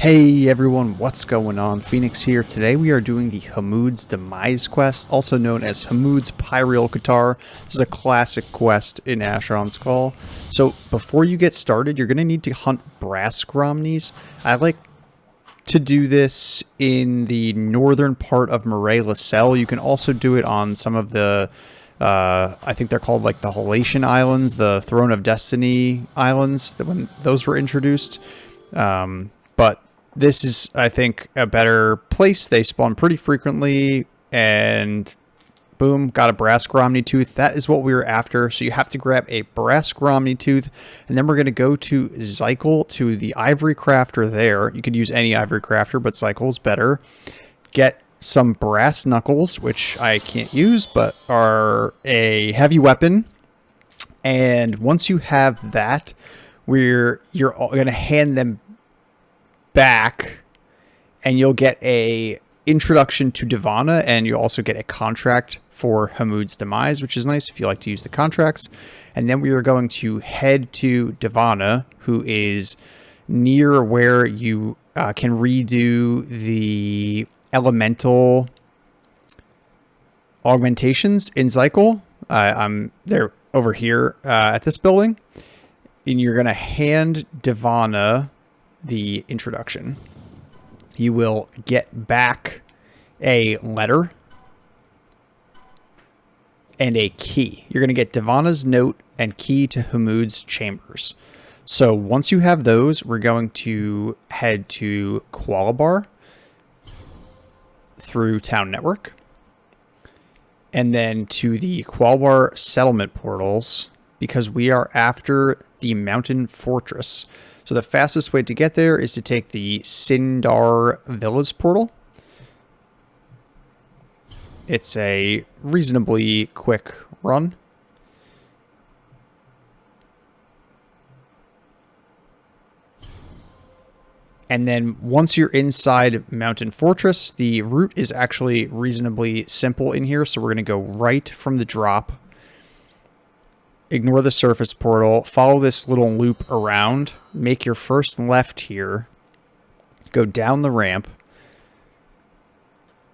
Hey everyone, what's going on? Phoenix here. Today we are doing the Hamood's Demise quest, also known as Hamood's Pyreal Katar. This is a classic quest in Asheron's Call. So before you get started, you're going to need to hunt brass gromnies. I like to do this in the northern part of Marais Lacelle. You can also do it on some of the I think they're called like the Halatian Islands, the Throne of Destiny Islands, when those were introduced. But this is, I think, a better place. They spawn pretty frequently, and boom, got a brass gromny tooth. That is what we were after. So you have to grab a brass gromny tooth, and then we're going to go to Zykel, to the ivory crafter there. You could use any ivory crafter, but Zykel's better. Get some brass knuckles, which I can't use, but are a heavy weapon. And once you have that, you're going to hand them back, and you'll get a introduction to Danana, and you'll also get a contract for Hamood's Demise, which is nice if you like to use the contracts. And then we are going to head to Danana, who is near where you can redo the elemental augmentations in Zykel. They're over here at this building, and you're going to hand Danana the introduction. You will get back a letter and a key. You're going to get Danana's note and key to Hamood's chambers. So once you have those, we're going to head to Qualabar through Town Network, and then to the Qualabar settlement portals, because we are after the mountain fortress. So the fastest way to get there is to take the Sindar Villas portal. It's a reasonably quick run. And then once you're inside Mountain Fortress, the route is actually reasonably simple in here. So we're going to go right from the drop. Ignore the surface portal, follow this little loop around, make your first left here, go down the ramp.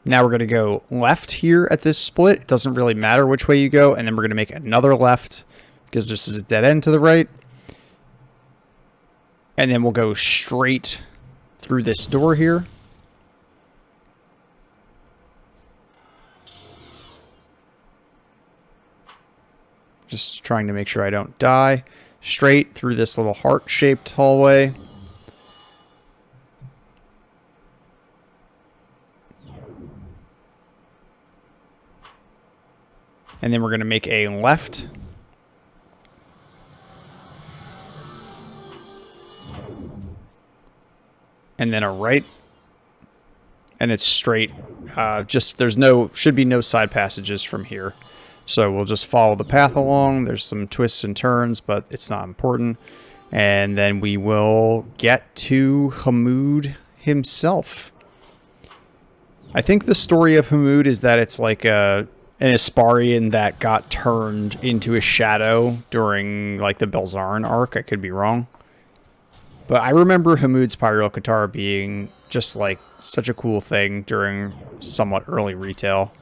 Now we're going to go left here at this split. It doesn't really matter which way you go, and then we're going to make another left because this is a dead end to the right. And then we'll go straight through this door here. Just trying to make sure I don't die. Straight through this little heart-shaped hallway. And then we're going to make a left. And then a right. And it's straight. Should be no side passages from here. So we'll just follow the path along. There's some twists and turns, but it's not important. And then we will get to Hamood himself. I think the story of Hamood is that it's like an Asparian that got turned into a shadow during like the Belzarin arc. I could be wrong. But I remember Hamood's Pyreal Katar being just like such a cool thing during somewhat early retail.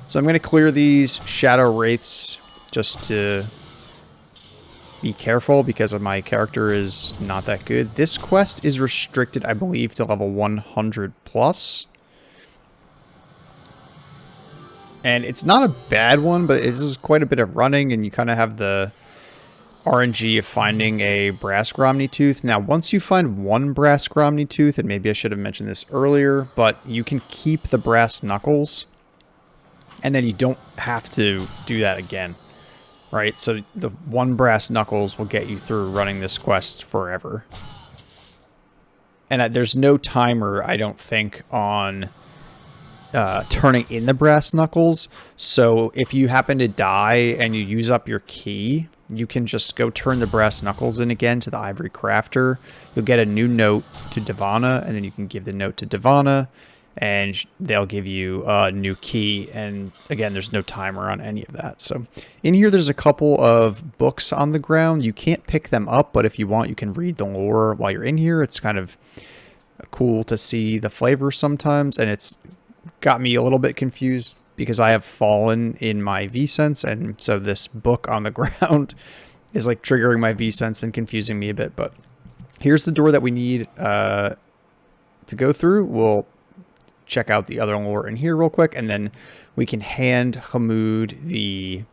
So I'm going to clear these Shadow Wraiths just to be careful because my character is not that good. This quest is restricted, I believe, to level 100 plus. And it's not a bad one, but it is quite a bit of running, and you kind of have the RNG of finding a brass gromny tooth. Now, once you find one brass gromny tooth, and maybe I should have mentioned this earlier, but you can keep the brass knuckles. And then you don't have to do that again, right? So the one brass knuckles will get you through running this quest forever. And there's no timer, I don't think, on turning in the brass knuckles. So if you happen to die and you use up your key, you can just go turn the brass knuckles in again to the ivory crafter. You'll get a new note to Danana, and then you can give the note to Danana, and they'll give you a new key. And again, there's no timer on any of that. So in here, there's a couple of books on the ground. You can't pick them up, but if you want, you can read the lore while you're in here. It's kind of cool to see the flavor sometimes, and it's got me a little bit confused because I have fallen in my V-Sense, and so this book on the ground is like triggering my V-Sense and confusing me a bit. But here's the door that we need to go through. We'll check out the other lore in here real quick, and then we can hand Hamood the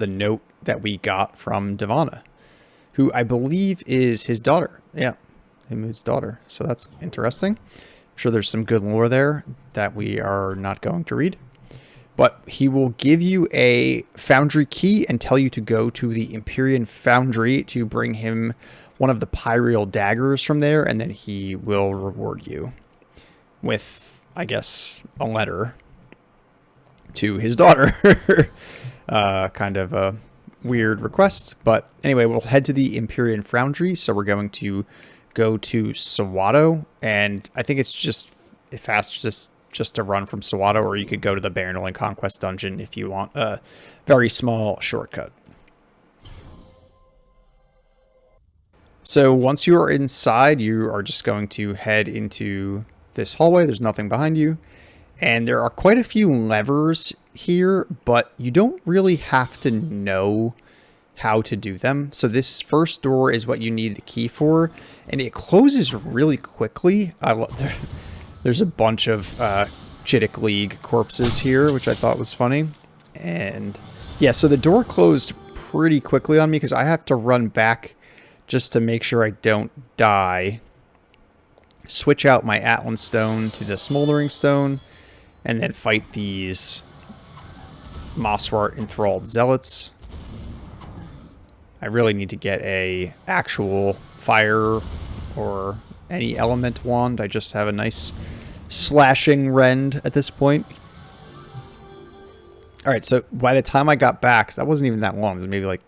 note that we got from Danana, who I believe is his daughter. Yeah, Hamood's daughter. So that's interesting. I'm sure there's some good lore there that we are not going to read. But he will give you a foundry key and tell you to go to the Empyrean Foundry to bring him one of the Pyreal daggers from there, and then he will reward you with, I guess, a letter to his daughter. Kind of a weird request. But anyway, we'll head to the Empyrean Foundry. So we're going to go to Sawato, and I think it's just fastest just to run from Sawato, or you could go to the Baronelin Conquest Dungeon if you want a very small shortcut. So once you are inside, you are just going to head into this hallway. There's nothing behind you. And there are quite a few levers here, but you don't really have to know how to do them. So this first door is what you need the key for, and it closes really quickly. There's a bunch of Chittick League corpses here, which I thought was funny. And yeah, so the door closed pretty quickly on me because I have to run back just to make sure I don't die. Switch out my Atlan Stone to the Smoldering Stone, and then fight these Mosswart enthralled zealots. I really need to get a actual fire or any element wand. I just have a nice slashing rend at this point. Alright, so by the time I got back, that wasn't even that long, it was maybe like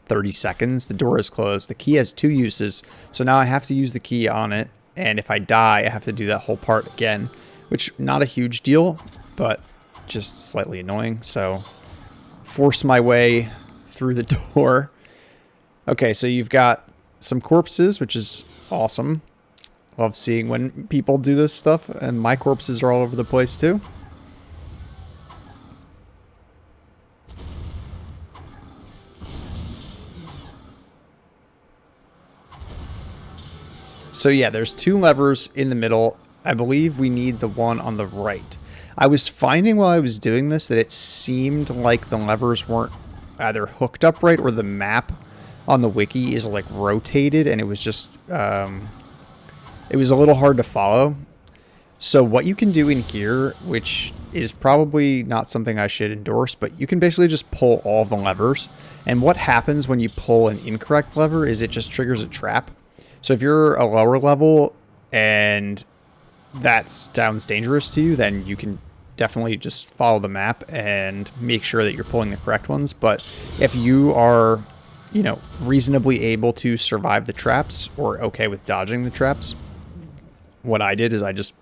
30 seconds, the door is closed. The key has 2 uses, so now I have to use the key on it, and if I die, I have to do that whole part again, which not a huge deal, but just slightly annoying. So force my way through the door. Okay, so you've got some corpses, which is awesome. Love seeing when people do this stuff, and my corpses are all over the place too. So yeah, there's 2 levers in the middle. I believe we need the one on the right. I was finding while I was doing this that it seemed like the levers weren't either hooked up right, or the map on the wiki is like rotated, and it was just it was a little hard to follow. So what you can do in here, which is probably not something I should endorse, but you can basically just pull all the levers, and what happens when you pull an incorrect lever is it just triggers a trap. So if you're a lower level and that sounds dangerous to you, then you can definitely just follow the map and make sure that you're pulling the correct ones. But if you are, you know, reasonably able to survive the traps or okay with dodging the traps, what I did is I just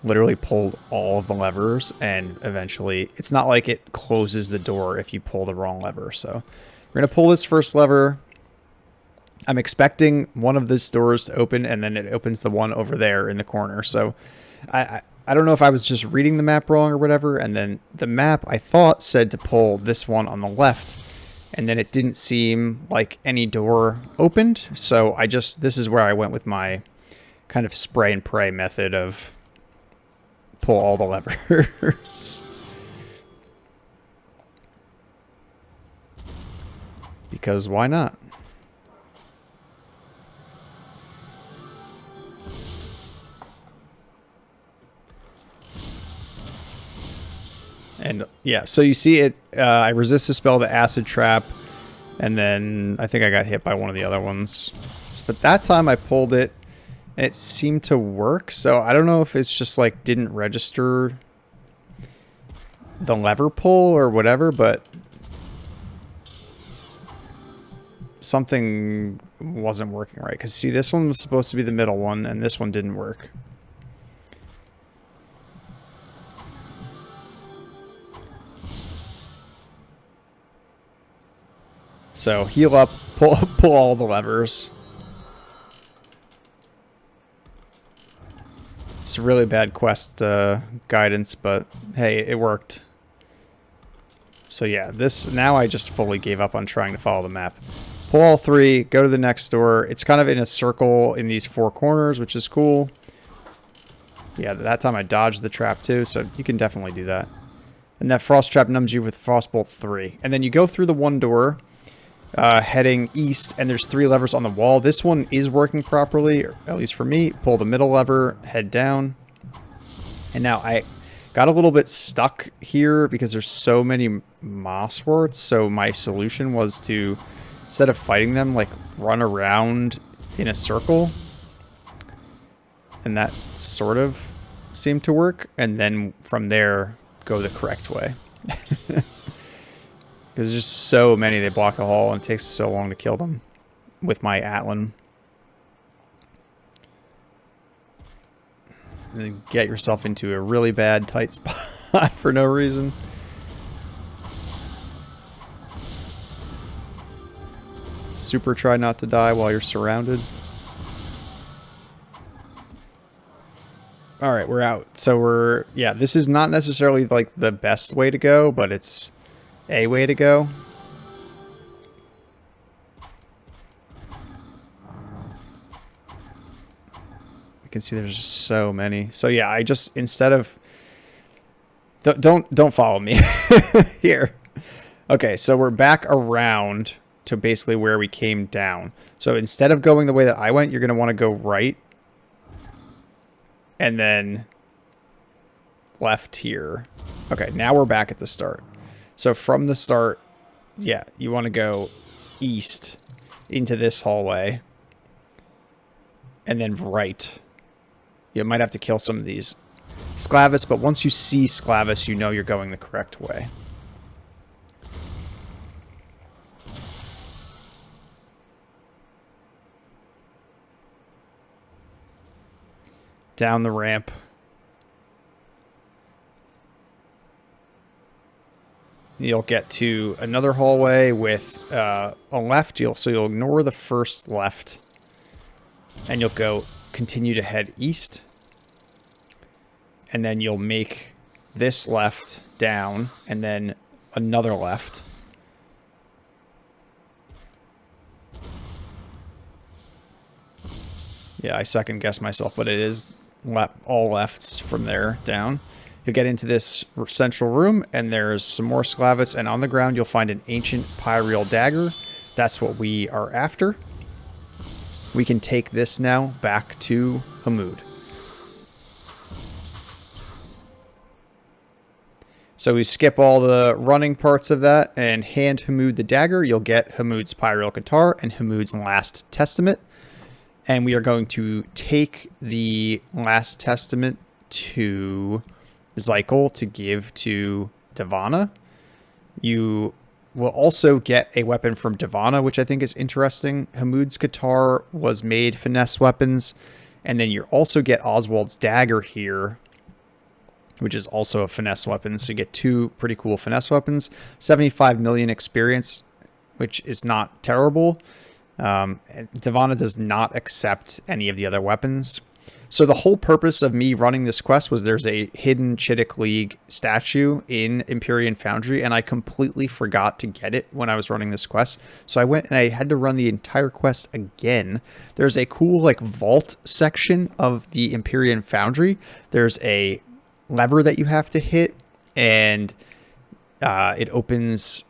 literally pulled all of the levers, and eventually it's not like it closes the door if you pull the wrong lever. So we're going to pull this first lever. I'm expecting one of these doors to open, and then it opens the one over there in the corner. So I don't know if I was just reading the map wrong or whatever, and then the map I thought said to pull this one on the left, and then it didn't seem like any door opened. So this is where I went with my kind of spray and pray method of pull all the levers. Because why not? And yeah, so you see it, I resist the spell, the acid trap, and then I think I got hit by one of the other ones. But that time I pulled it, and it seemed to work. So I don't know if it's just like didn't register the lever pull or whatever, but something wasn't working right. Because see, this one was supposed to be the middle one, and this one didn't work. So heal up, pull all the levers. It's really bad quest guidance, but hey, it worked. So yeah, this now I just fully gave up on trying to follow the map. Pull all 3, go to the next door. It's kind of in a circle in these 4 corners, which is cool. Yeah, that time I dodged the trap too, so you can definitely do that. And that frost trap numbs you with Frostbolt 3. And then you go through the one door, heading east, and there's 3 levers on the wall. This one is working properly, or at least for me. Pull the middle lever, head down. And now I got a little bit stuck here because there's so many moss warts, so my solution was to, instead of fighting them, like run around in a circle. And that sort of seemed to work. And then from there, go the correct way. Because there's just so many, they block the hall, and it takes so long to kill them with my Atlan. And then get yourself into a really bad, tight spot for no reason. Super try not to die while you're surrounded. Alright, we're out. So we're... yeah, this is not necessarily like the best way to go, but it's a way to go. You can see there's just so many. So yeah, I just, instead of... Don't follow me here. Okay, so we're back around to basically where we came down. So instead of going the way that I went, you're going to want to go right. And then left here. Okay, now we're back at the start. So from the start, yeah, you want to go east into this hallway. And then right. You might have to kill some of these Sclavis, but once you see Sclavis, you know you're going the correct way. Down the ramp. You'll get to another hallway with a left. So you'll ignore the first left. And you'll go continue to head east. And then you'll make this left down. And then another left. Yeah, I second guess myself, but it is all lefts from there down. You'll get into this central room, and there's some more Sclavis, and on the ground you'll find an ancient Pyreal dagger. That's what we are after. We can take this now back to Hamood. So we skip all the running parts of that and hand Hamood the dagger. You'll get Hamood's Pyreal Katar and Hamood's Last Testament. And we are going to take the Last Testament to Zykel to give to Danana. You will also get a weapon from Danana, which I think is interesting. Hamood's Katar was made finesse weapons. And then you also get Oswald's dagger here, which is also a finesse weapon. So you get 2 pretty cool finesse weapons. 75 million experience, which is not terrible. Danana does not accept any of the other weapons. So the whole purpose of me running this quest was there's a hidden Chittick League statue in Empyrean Foundry, and I completely forgot to get it when I was running this quest. So I went and I had to run the entire quest again. There's a cool like vault section of the Empyrean Foundry. There's a lever that you have to hit, and it opens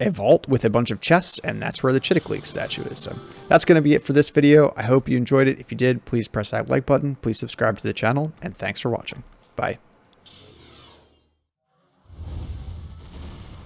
a vault with a bunch of chests, and that's where the Chittick League statue is. So that's going to be it for this video. I hope you enjoyed it. If you did, please press that like button. Please subscribe to the channel, and thanks for watching. Bye.